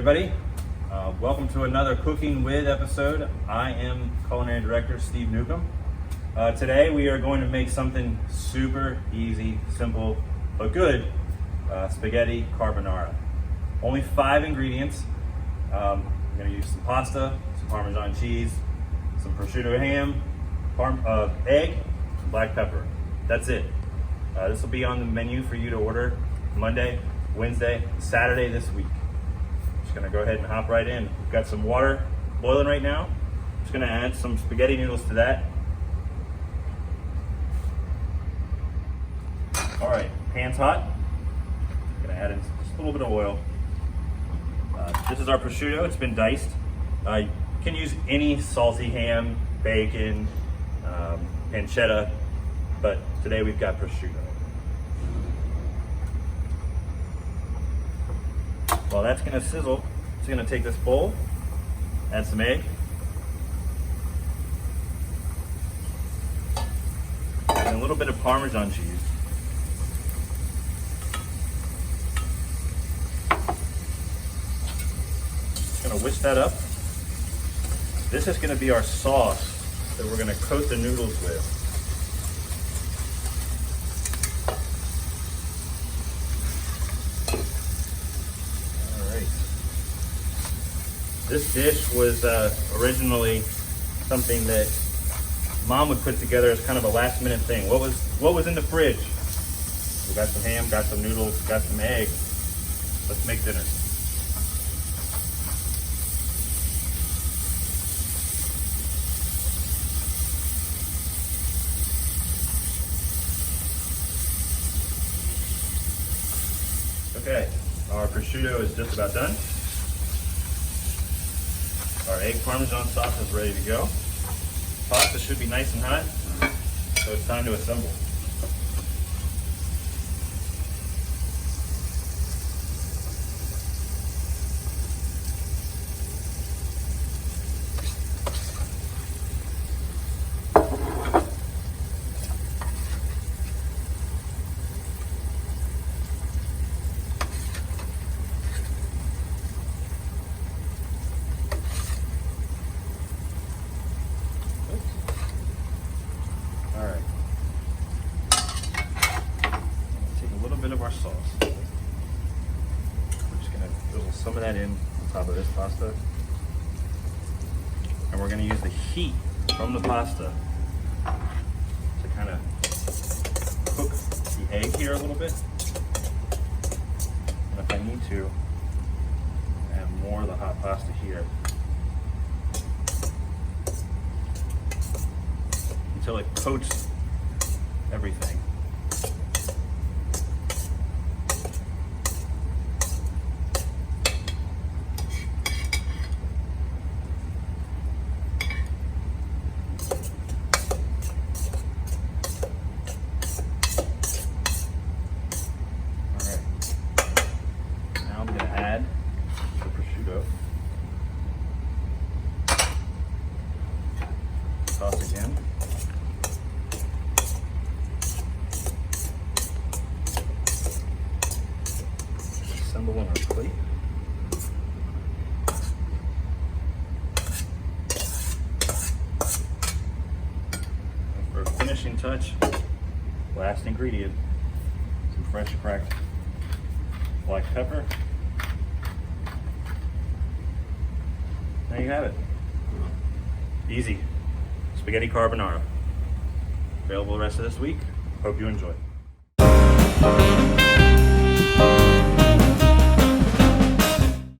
everybody. Welcome to another Cooking With episode. I am culinary director Steve Newcombe. Today we are going to make something super easy, simple, but good. Spaghetti carbonara. Only 5 ingredients. I'm going to use some pasta, some Parmesan cheese, some prosciutto ham, egg, and black pepper. That's it. This will be on the menu for you to order Monday, Wednesday, Saturday this week. Just gonna go ahead and hop right in. We've got some water boiling right now. Just gonna add some spaghetti noodles to that. All right, pan's hot. Gonna add in just a little bit of oil. This is our prosciutto. It's been diced. You can use any salty ham, bacon, pancetta, but today we've got prosciutto. While that's gonna sizzle, it's gonna take this bowl, add some egg, and a little bit of Parmesan cheese. Just gonna whisk that up. This is gonna be our sauce that we're gonna coat the noodles with. This dish was originally something that Mom would put together as kind of a last minute thing. What was in the fridge? We got some ham, got some noodles, got some egg. Let's make dinner. Okay, our prosciutto is just about done. Our egg Parmesan sauce is ready to go. Pasta should be nice and hot, so it's time to assemble. Of our sauce. We're just going to drizzle some of that in on top of this pasta. And we're going to use the heat from the pasta to kind of cook the egg here a little bit. And if I need to, add more of the hot pasta here until it coats everything. Toss again. Assemble on our plate. And for a finishing touch, last ingredient, some fresh cracked black pepper. There you have it. Easy. Spaghetti carbonara. Available the rest of this week. Hope you enjoy.